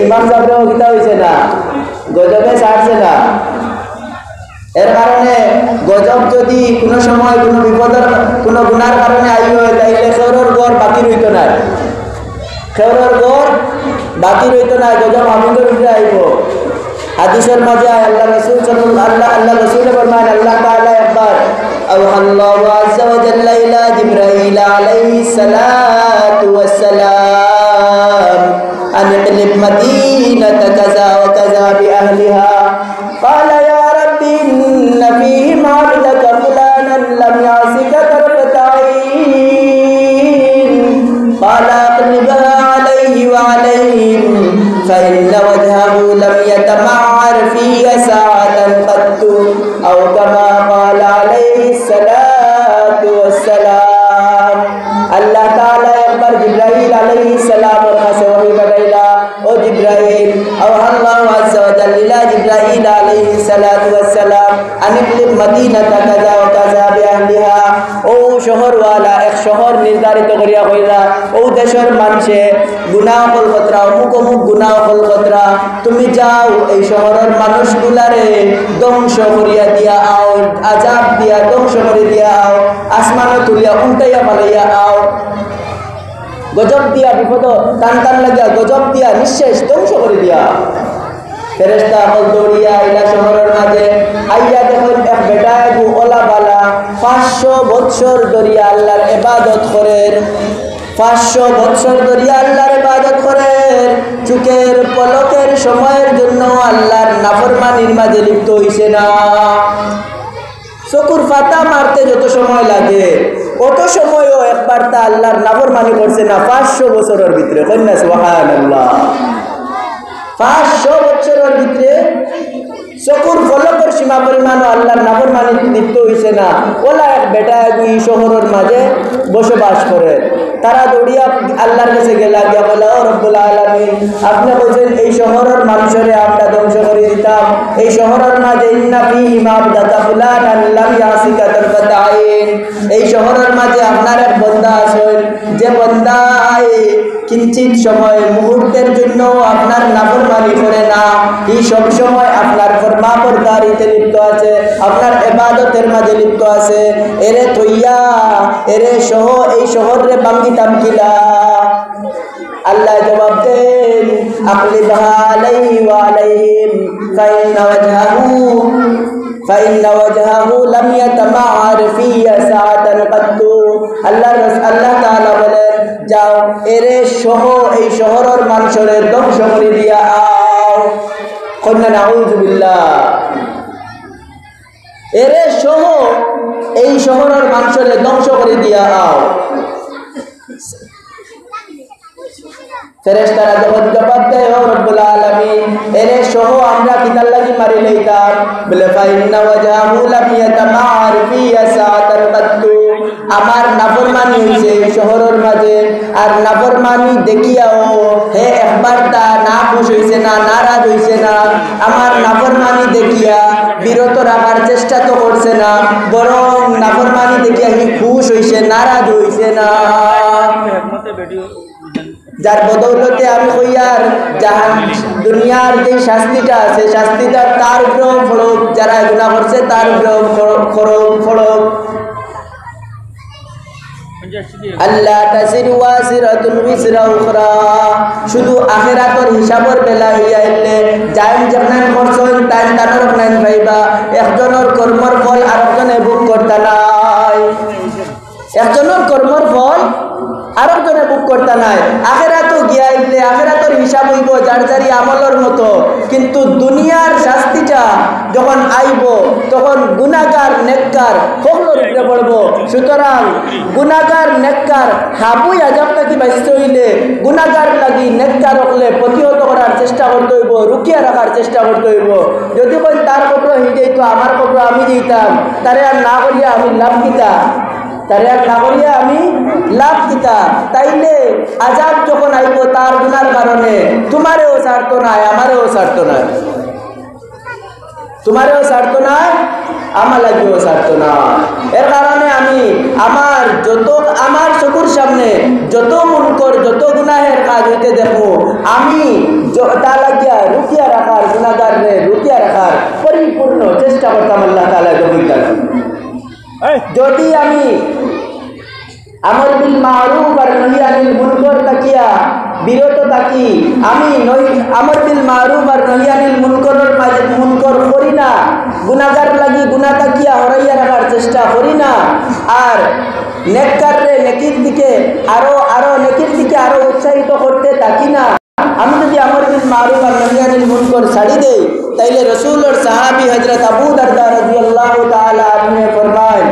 ইমাম সাহেবরাও গীতা হয়েছে না গজবে ছাড়ছে না। এর কারণে গজব যদি কোনো সময় কোনো বিপদের কোনো গুনার কারণে আই হয় তাইলে খেউরের ঘর বাকি রইত না খেউরের ঘর বাকি রইত না গজব আমিদের উঠে আইব। হাদিসের মাঝে আল্লাহ রাসূল আল্লাহ রাসূল ফরমান আল্লাহ তাআলা একবার আল্লাহু আযজা ওয়া জাল্লা ইলা জিবরাইল আলাইহিস সালাতু ওয়াস সালাম আন ইকলিব মাদিনাতা কাযা ওয়া কাযা বিআহলিহা ক্বালা ইয়া রাব্বি ইন্না ফীহিম আবদাকা ফুলানান লাম ইয়াসিকা তারফাতা আইন ক্বালা ইকলিবহা আলাইহি ওয়া আলাইহিম فإن وجهه لم يتمعر في ساعة قط أو كما قال عليه الصلاة والسلام। الله تعالى أخبر جبرائيل عليه السلام وحسوه بديلا وجبرائيل أوحى الله عز وجل إلى جبرائيل عليه الصلاة والسلام أن اقلب مدينة كذا وكذا بأهلها ও শহরওয়ালা এক শহর নির্ধারিত করিয়া কইলা ও দেশের মানুষে গুনাহ কলকতরা অমুক অমুক গুনাহ কলকতরা তুমি যাও এই শহরের মানুষগুলারে ধ্বংস করিয়া দিয়া আও আযাব দিয়া ধ্বংস করে দিয়া আও আসমানে তুলিয়া উল্টাইয়া পালাইয়া আও গজব দিয়া বিপদ টান টান লাগিয়া গজব দিয়া নিঃশেষ ধ্বংস করে দিয়া। ফেরেশতা হল দৌড়িয়া ইলা শহরের মাঝে আইয়া দেখুন এক বেটা গু ওলা বালা 500 বছর ধরিয়া আল্লাহর ইবাদত করেন 500 বছর ধরিয়া আল্লাহর ইবাদত করেন চোখের পলকের সময়ের জন্য আল্লাহর নাফরমানির মাঝে লিপ্ত হইছে না। চকুর ফাতা মারতে যত সময় লাগে অত সময়ও একবার তা আল্লাহর নাফরমানি করছে না 500 বছরের ভিতরে কন্যা সুবহানাল্লাহ 500 বছরের ভিতরে চকুর ফলকের সীমা পরিমাণ আল্লাহর নাফরমানি লিপ্ত হইছে না। ওলা এক বেটা এই শহরের মাঝে বসবাস করে তারা দৌড়িয়া আল্লাহর কাছে গেলা গিয়া বলে ও রব্বুল আলামিন আপনি বলছেন এই শহরের মানুষের আমরা ধ্বংস করে দিতাম এই শহরের মাঝে ইন্না ফীহিম আবদাকা ফুলানান লাম ইয়াসিকা তারফাতা আইন এই শহরের মাঝে আপনার এক বান্দা আছেন যে বান্দা কিঞ্চিত সময় মুহূর্তের জন্য আপনার নাফরমানি করে না এই সব সময় আপনার ফরমাবরদারিতে লিপ্ত আছে আপনার ইবাদতের মাঝে লিপ্ত আছে এরে থইয়া এরে সহ এই শহরে বাঙ্গিতাম কিলা। আল্লাহ জবাব দেন আকলিবহা আলাইহি ওয়া আলাইহিম فإن وجهه لم يتمعر في ساعة قط। আল্লাহ তাআলা বলে যাও এরে সহ এই শহরের মানুষের ধ্বংস করে দিয়া আও। কন্যা নাউযুবিল্লাহ। এরে সহ এই শহরের মানুষের ধ্বংস করে দিয়া আও। ফেরেশতারা যখন জবাব দেয়, ও রব্বুল আলামিন, এরে সহ আমরা কিতার লাগি মারি লইতাম? বলে ফাইন্না ওয়াজহু লাম ইয়াতামার ফি সাআতান কাত্তু। আমার নাফরমানি হইছে এই শহরের মাঝে, আর নাফরমানি দেখিয়াও হে একবার তা না খুশ হইছে না, নারাজ হইছে না। আমার নাফরমানি দেখিয়া বিরত রাখার চেষ্টা তো করছে না, বরং নাফরমানি দেখিয়া হি খুশ হইছে, নারাজ হইছে না। যার বদৌলতে আমি কইয়ার জাহান দুনিয়ার যে শাস্তিটা আছে, শাস্তিটা তার উপরেও ফড়ক, যারা গুনাহ করছে তার উপরেও ফড়ক। আল্লাহ তাসিরু ওয়াসিরাতুন উযরা উখরা। শুধু আখিরাতের হিসাবের বেলা হইয়া আইলে যাই যেমন করছেন তাই তানোর নাইন পাইবা। একজনের কর্মর ফল আরেকজনে ভোগ করতে নাই, একজনের কর্মর ফল আরেকজনে ভোগ করতে নাই। আখিরাতও গিয়া আইলে আখিরাতের হিসাব হইব যার যারি আমলের মতো, কিন্তু দুনিয়ার শাস্তিটা যখন আইব তখন গুনাহগার নেককার সকলের উপরে পড়ব। সুতরাং গুনাহগার নেককার হাবুই আজাব থাকি বাঁচতে হইলে গুনাহগার লাগি নেককার হলে প্রতিহত করার চেষ্টা করতে হইব, রুকিয়া রাখার চেষ্টা করতে হইব। যদি কই তার কপড় হয়ে যাইতো, আমার কপড় আমি যেতাম, তারে আর না করিয়া আমি লাভ দিতাম, তারে আর না করিয়া আমি লাভ দিতা, তাইলে আজাব যখন আইব তার গুনার কারণে তোমারেও ছাড়তো না, আমারেও ছাড়তো না, তোমারেও ছাড়তো না, আমার লাগেও ছাড়তো না। এর কারণে আমি আমার চকুর সামনে যত মুনকর যত গুনাহের কাজ হইতে দেখো, আমি তা লাগিয়া রুকিয়া রাখার, গুনাহগাররে রুকিয়া রাখার পরিপূর্ণ চেষ্টা করতাম। আল্লাহ তাআলা কবিতা যদি আমি আমর বিল মারুফ আর নহি আনিল মুনকর তাকিয়া বিরত থাকি, আমি আমর বিল মারুফ আর নহি আনিল মুনকরের মাঝে মুনকর করি না, গুনাহগার লাগি গুনাহ তাকিয়া হরাইয়া রাখার চেষ্টা করি না, আর নেককাররে নেকির দিকে আরো নেকির দিকে আরো উৎসাহিত করতে থাকি না, আমি যদি আমর বিল মারুফ আর নহি আনিল মুনকর ছাড়ি দেই, তাইলে রাসূলের সাহাবী হযরত আবু দারদা রাদিয়াল্লাহু তাআলা আনহু ফরমায়,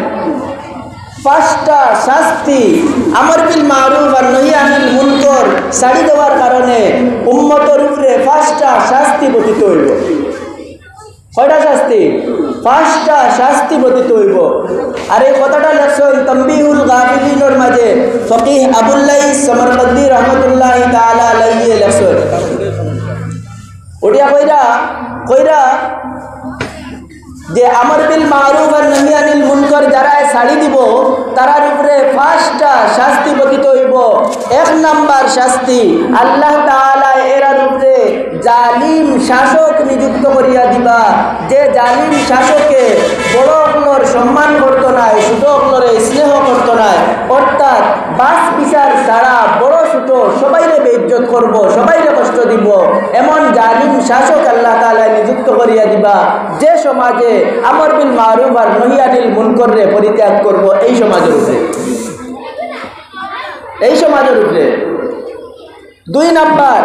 পাঁচটা শাস্তি আমর বিল মারুফ আর নহি আনিল মুনকর ছাড়ি দেওয়ার কারণে উম্মতের উপরে পাঁচটা শাস্তি বর্তিত হইব। কয়টা শাস্তি? পাঁচটা শাস্তি বর্তিত হইব। আর এই কথাটা লেখছেন তানবীহুল গাফিলিনের মাঝে ফকিহ আবুল্লাহ সমরকন্দি রহমতুল্লাহি তাআলা আলাইহি লেখছেন। ওটা কইরা যে আমর বিল মারুফ আর নহি আনিল মুনকর যারা ছাড়ি দিব তারার উপরে পাঁচটা শাস্তি বর্তিত হইব। এক নাম্বার শাস্তি, আল্লাহ তাআলা এরার উপরে জালিম শাসক নিযুক্ত করিয়া দিবা, যে জালিম শাসকে বড় অকলর সম্মান করতো নাই, ছোট অকলরে স্নেহ করতো নাই, অর্থাৎ বাস বিচার ছাড়া বড় ছোট সবাইরে বেইজ্জত করব, সবাইরে কষ্ট দিব, এমন জালিম শাসক আল্লাহ তাআলা নিযুক্ত করিয়া দিবা, যে সমাজে আমর বিল মারুফ আর নহি আনিল মুনকররে পরিত্যাগ করব। এই সমাজের উপরে দুই নাম্বার,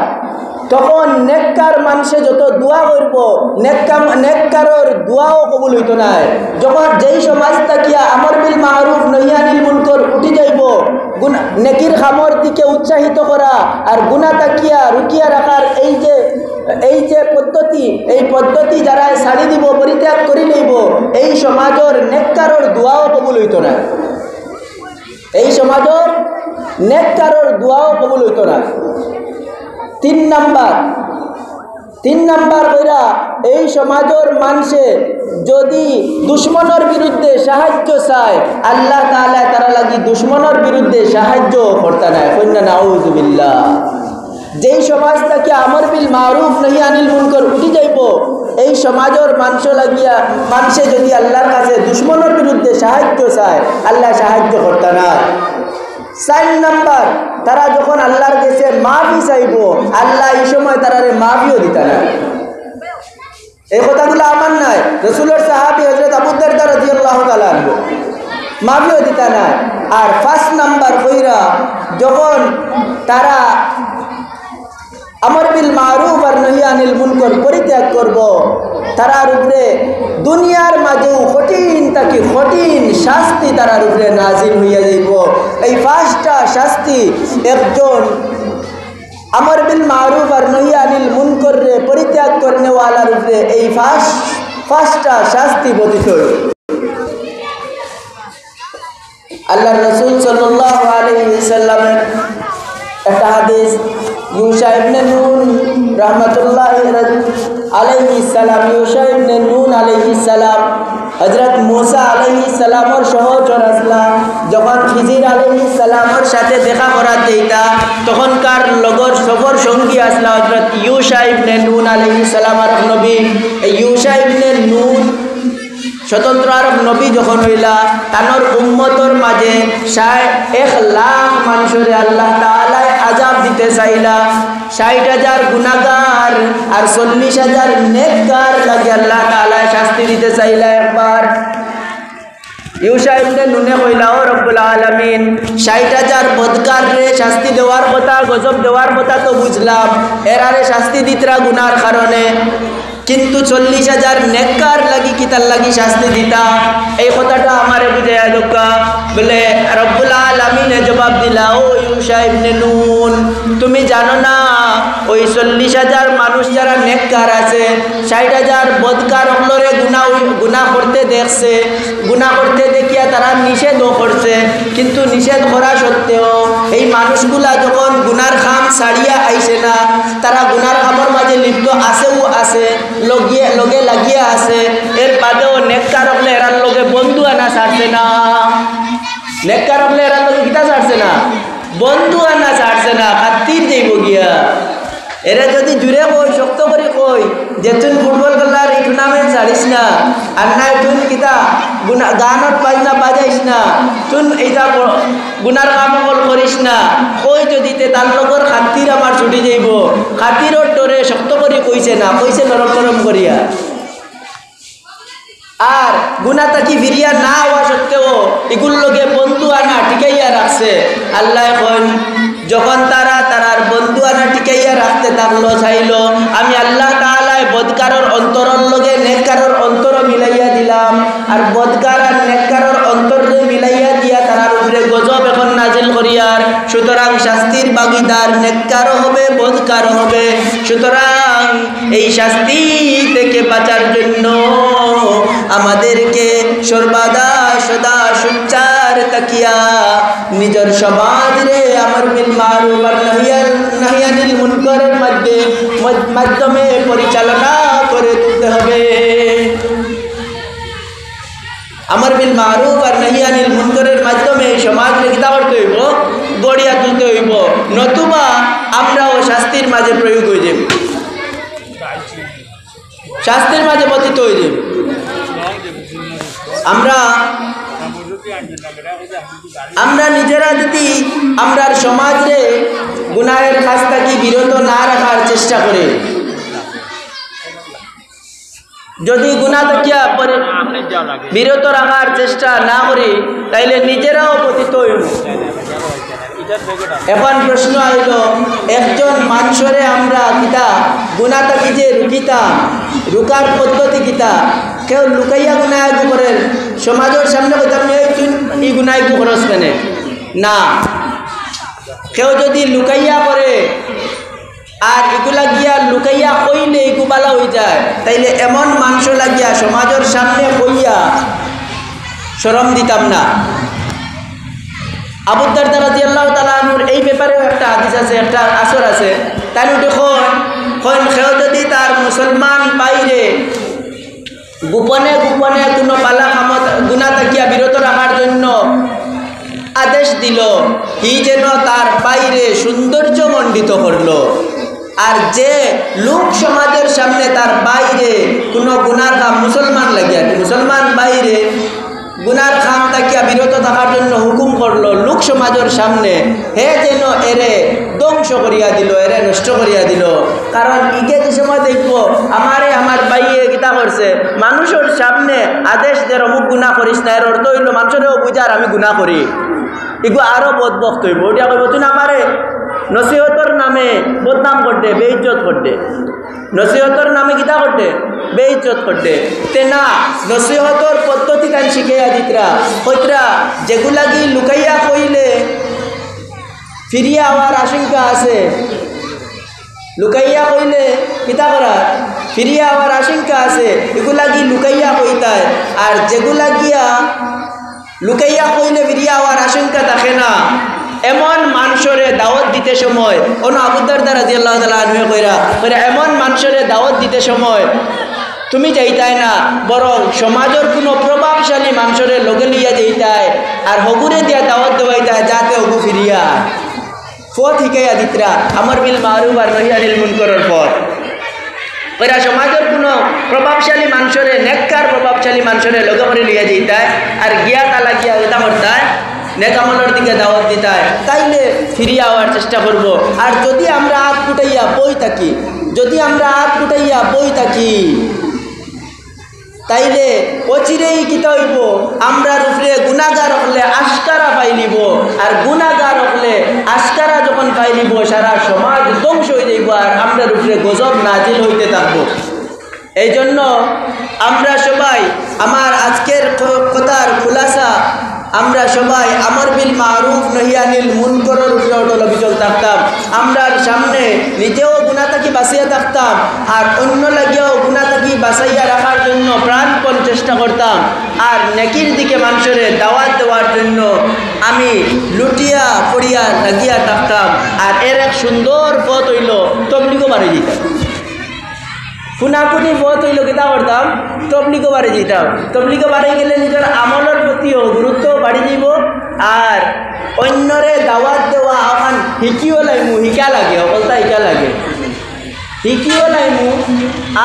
তখন নেককার মানুষে যত দোয়া করব, নেককারর দোয়াও কবুল হইতো না। যখন যেই সমাজ থাকিয়া আমর বিল মারুফ নহি আনিল মুনকর উঠি যাইব, নেকির খামর দিকে উৎসাহিত করা আর গুনাহ তাকিয়া রুকিয়া রাখার এই যে পদ্ধতি যারা ছাড়ি দিব, পরিত্যাগ করি লইব, এই সমাজের নেককারর দোয়াও কবুল হইতো না, এই সমাজের নেককারর দোয়াও কবুল হইতো না। তিন নাম্বার কইরা এই সমাজের মানুষে যদি দুশ্মনের বিরুদ্ধে সাহায্য চায়, আল্লাহ তাআলা তারা লাগি দুশ্মনের বিরুদ্ধে সাহায্য করতে নাই। কন্যা নাউযুবিল্লাহ। যেই সমাজ থেকে আমর বিল মারুফ নহি আনিল মুনকর উঠি যাইব, এই সমাজের মানুষে যদি আল্লাহর কাছে দুশ্মনের বিরুদ্ধে সাহায্য চায়, আল্লাহ সাহায্য করতে নাই। 4 নাম্বার, তারা যখন আল্লাহর কাছে মাফি চাইব, আল্লাহ এই সময় তারারে মাফিও দিতে না। এই কথাগুলো আমার নাই, রাসূলের সাহাবী হযরত আবু দারদা রাদিয়াল্লাহু তাআলা আনহু মাফিও দিতে না। আর 5 নাম্বার কইরা যখন তারা আমর বিল মারুফ আর নহি আনিল মুনকর পরিত্যাগ করব, তারার উপরে দুনিয়ার মাঝেও কঠিন থাকি কঠিন শাস্তি তারার উপরে নাজিল হইয়া যাইব। এই পাঁচটা শাস্তি একজন আমর বিল মারুফ আর নহি আনিল মুনকর পরিত্যাগ করনেওয়ালার উপরে এই পাঁচটা শাস্তি বর্তিত। আল্লাহর রাসূল সাল্লাল্লাহু আলাইহি ওয়াসাল্লামের একটা হাদিস, ইউশা ইবনে নুন রাহমাতুল্লাহি আলাইহিস সালাম, ইউশা ইবনে নুন আলাইহিস সালাম হযরত মুসা আলাইহিস সালামর সহচর আসলা, যখন খিজির আলাইহিস সালামর সাথে দেখা করা দেইতা তখনকার লগর সফর সঙ্গী আসলা হযরত ইউশা ইবনে নুন আলাইহিস সালাম আর নবী। এই ইউশা ইবনে নুন স্বতন্ত্র আরব নবী যখন হইলা, তানোর উম্মতর মাঝে 1 লাখ মানুষের আল্লাহ তাআলা আযাব দিতে চাইলা। 60,000 গুনাহগার আর 40,000 নেককার লাগে আল্লাহ তাআলা শাস্তি দিতে চাইলা। একবার ইউশা ইবনে নুনে কইলা, ও রব্বুল আলামিন, 60,000 বদকার রে শাস্তি দেওয়ার কথা, গজব দেওয়ার কথা তো বুঝলাম, এরারে শাস্তি দিতরা গুনার কারণে, কিন্তু 40,000 নেককার লাগি কিতার লাগি শাস্তি দিতা, এই কথাটা আমারে বুঝাইয়া দোকা। বলে রব্বুল আলামিনে জবাব দিলা, ও ইউশা ইবনে নুন, তুমি জানো না ওই 40,000 মানুষ যারা নেককার আছে, 60,000 বদকার হলরে গুনাহ করতে দেখছে, গুনাহ করতে দেখিয়া তারা নিষেধও করছে, কিন্তু নিষেধ করা সত্ত্বেও এই মানুষগুলা যখন গুনার খাম ছাড়িয়া আইছে না, তারা গুনার খামের মাঝে লিপ্ত আছেও আছে, লগে লাগিয়া আছে, এর বাদেও নেককার হলে এরার লগে বন্ধু আনা ছাড়ছে না, নেককার হলে এরার লগে কিতা ছাড়ছে না, বন্ধু আনা ছাড়ছে না, খাতির যাইব গিয়া। এরা যদি জুড়ে কই, শক্ত করে কই যে তুই ফুটবল খেলার এই টুর্নামেন্ট ছাড়িস না, আর নাই তুই কিতা গানত বাজনা বাজাইস না, তুই এইটা গুনার কাম করিস না, কই যদি তার লগর খাতির আমার ছুটি যাইব, খাতিরর ডরে শক্ত করে কইছে না, কইছে নরম নরম করিয়া। আর গুনা তাকি ফিরিয়া না হওয়া সত্ত্বেও এগুলোর লগে বন্ধু আনা টিকাইয়া রাখছে। আল্লাহ এখন যখন তারার বন্ধু আনা টিকাইয়া রাখতে থাকলো, চাইল আমি আল্লাহ তাআলা বদকারর অন্তরের লগে নেককারর অন্তর মিলাইয়া দিলাম, আর বদকার আর নেককারর অন্তর মিলাইয়া দিয়া তারার উপরে গজব এখন নাজিল করিয়ার। সুতরাং শাস্তির ভাগীদার নেককারও হবে, বদকারও হবে। সুতরাং এই শাস্তি থেকে বাঁচার জন্য আমাদেরকে সর্বদা সদা সুচার তাকিয়া নিজের সমাজ রে আমর বিল মারুফ আর নাহি আনিল মুনকারের মাধ্যমে পরিচালনা করে তুলতে হবে। আমর বিল মারুফ আর নাহি আনিল মুনকারের মাধ্যমে সমাজকে কিতা করতে হইব, গড়িয়া তুলতে হইব, নতুবা আমরাও শাস্তির মাঝে প্রয়োগ হয়ে যাব, শাস্তির মাঝে পতিত হয়ে যাব। আমরা নিজেরা যদি আমরার সমাজে গুনাহের কাজ থেকে বিরত না রাখার চেষ্টা করি, যদি গুনাহ থেকে বিরত রাখার চেষ্টা না করি, তাইলে নিজেরাও পতিত হইব। এখন প্রশ্ন আইল, একজন মানুষরে আমরা কিতা গুনাহ থেকে যে রুকিতাম, রুকার পদ্ধতি কিতা? কেউ লুকাইয়া গুনাহ করে সমাজের সামনে কইতাম এই গুনাহ করস কেনে না, কেউ যদি লুকাইয়া করে আর এগুলা গিয়া লুকাইয়া কইলে এগুবালা হয়ে যায়, তাইলে এমন মানুষ লাগিয়া সমাজের সামনে কইয়া শরম দিতাম না। আবু দারদা রাদিয়াল্লাহু তাআলা আনহুর এই ব্যাপারেও একটা হাদিস আছে, একটা আসর আছে। তাই দেখুন, কেউ যদি তার মুসলমান বাইরে গোপনে গোপনে কোনো পালা কামত গুনাহ থাকিয়া বিরত রাখার জন্য আদেশ দিল, হি যেন তার বাইরে সৌন্দর্য মণ্ডিত করল। আর যে লোক সমাজের সামনে তার বাইরে কোনো গুনার কাম মুসলমান লাগিয়া, মুসলমান বাইরে গুনার খাম তাকিয়া বিরত থাকার জন্য হুকুম করলো লোক সমাজের সামনে, হে যেন এরে ধ্বংস করিয়া দিল, এরে নষ্ট করিয়া দিল। কারণ ইকে যে সময় দেখবো আমার বাইয়ে গীতা করছে, মানুষের সামনে আদেশ দে অমুক গুনাহ করিস না, এর অর্থ হইল মানুষেরও বুঝার আমি গুনাহ করি। এগু আরও বদবক্ত হইব ওটা কইব তুই আমারে নসিহতর নামে বদনাম করতে বেইজ্জত করতে নসিহতর নামে কিতা করতে বেইজ্জত করতে তে না নসিহতর পদ্ধতি তাই শিখাইয়া দিতরা কইতরা যেগুলা কি লুকাইয়া কইলে ফিরিয়া হওয়ার আশঙ্কা আছে লুকাইয়া কইলে কিতা করার ফিরিয়া হওয়ার আশঙ্কা আছে এগুলা কি লুকাইয়া কইতায় আর যেগুলা গিয়া লুকাইয়া কইলে ফিরিয়া হওয়ার আশঙ্কা থাকে না এমন মানুষরে দাওয়াত দিতে সময় অন্য আবু দারদা রাদিয়াল্লাহু তাআলা আনহু কইরা এমন মানুষরে দাওয়াত দিতে সময় তুমি যাইতাই না বরং সমাজের কোনো প্রভাবশালী মানুষরে লগে লিয়া যাইতায় আর হগুরে দিয়া দাওয়াত দেওয়াইতায় যাতে হগু ফিরিয়া পথ শিকাইয়া দিতরা আমর বিল মারুফ আর নহি আনিল মুনকারের পথ কইরা সমাজের কোনো প্রভাবশালী মানুষরে নেককার প্রভাবশালী মানুষরে লগে করে লিয়া যাইতায় আর গিয়া তালা গিয়া এটা করতায় নেক আমলের দিকে দাওয়াত দিতায় তাইলে ফিরিয়া হওয়ার চেষ্টা করব আর যদি আমরা হাত ফুটাইয়া বই থাকি তাইলে অচিরেই কিতা হইব আমরা উপরে গুনাহগার হলে আশকারা পাইলিব আর গুনাহগার হলে আশকারা যখন পাইলিব সারা সমাজ ধ্বংস হয়ে যাইব আর আমরা উপরে গজব নাজিল হইতে থাকবো এই জন্য আমরা সবাই আমার আজকের কথার খুলাসা আমরা সবাই আমর বিল মারুফ নহি আনিল মুনকারের উপরে অটল অবিচল থাকতাম আমরার সামনে নিজেও গুনাহ থেকে বাঁচিয়া থাকতাম আর অন্য লাগিয়েও গুনাহ থেকে বাঁচাইয়া রাখার জন্য প্রাণপণ চেষ্টা করতাম আর নেকির দিকে মানুষের দাওয়াত দেওয়ার জন্য আমি লুটিয়া পড়িয়া লাগিয়া থাকতাম আর এর এক সুন্দর পথ হইল তবলিগও বাড়ি দিতাম ফুনাকুনি পথ হইল কিতা করতাম তবলিগও বাড়ি দিতাম তবলিগও বাড়ি গেলে নিজের আমলের প্রতিও গুরুত্ব বাড়ি দিব আর অন্যরে দাওয়াত দেওয়া এখন শিকিও লাইমু শিকা লাগে অকলতা শিকা লাগে শিকিও লাইমু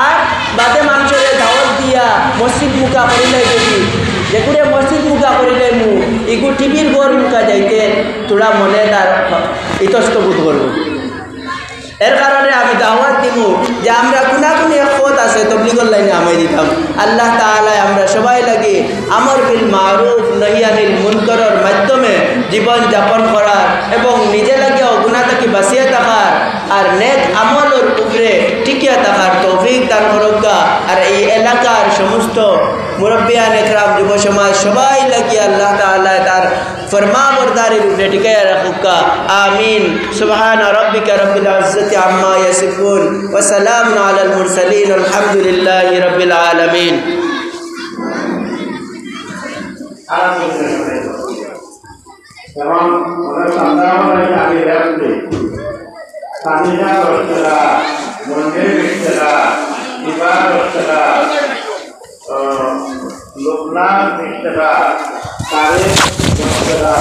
আর বাদে মানুষের দাওয়াত দিয়া মসজিদ মুখা করিলাই যদি যেগুলো মসজিদ মুখা করিলাইমু এগু টিভির ঘর মুখা যাইতে তোরা মনে তার ইতস্তবোধ করবো এর কারণে আমি দাওয়াত দিব যে আমরা গুনাগুনি এক পথ আছে তবলিগর লাইনে আমি দিতাম আল্লাহ তাআলা আমরা সবাই লাগে আমর বিল মারুফ নহি আনিল মুনকারের মাধ্যমে জীবন যাপন করার এবং নিজে লাগেও গুনাহ থেকে বাঁচিয়ে থাকার আর নেক আমলের উপরে টিকিয়ে থাকার তৌফিক দান করুকা আর এই এলাকার সমস্ত মুরব্বিয়ান একরাম যুব সমাজ সবাই লাগে আল্লাহ তাআলা তার ফরমাবরদারির উপরে টিকিয়ে রাখুকা আমিন সুবহান রাব্বিকা রব্বিল ইজ্জতি আম্মা ইয়াসিফুন ওয়া সালামুন আলাল মুরসালিন আলহামদুলিল্লাহি রাব্বিল আলামিন যেমন আমি রাখতে সানিয়া রসলা মন্দির রসলা ইবার রসলা লোকনাথ রসলা তারে রসলা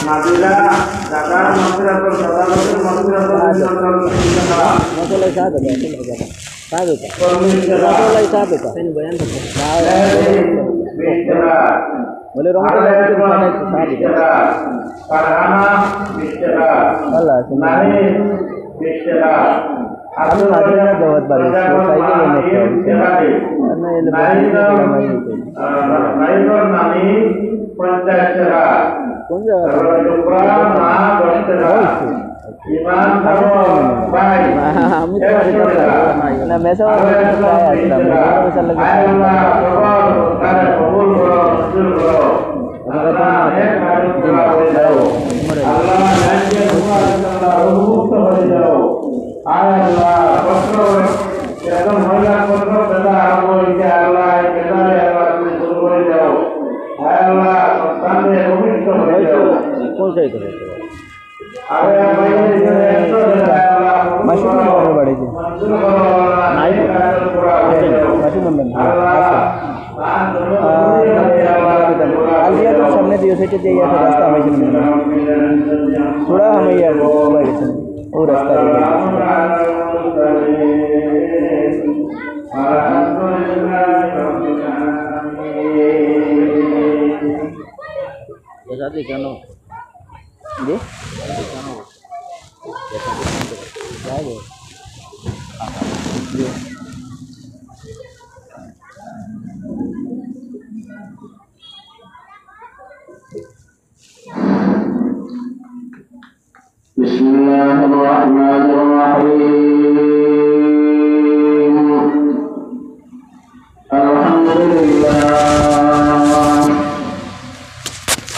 নাজিলা দাদার মন্দিরাতর দাদার बोले सामने दियो से चाहिए रास्ता थोड़ा हमें यार वो रास्ता কেন जी الله الرحمن الرحيم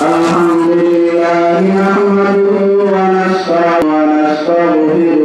الحمد لله نحمده ونستعينه ونستغفره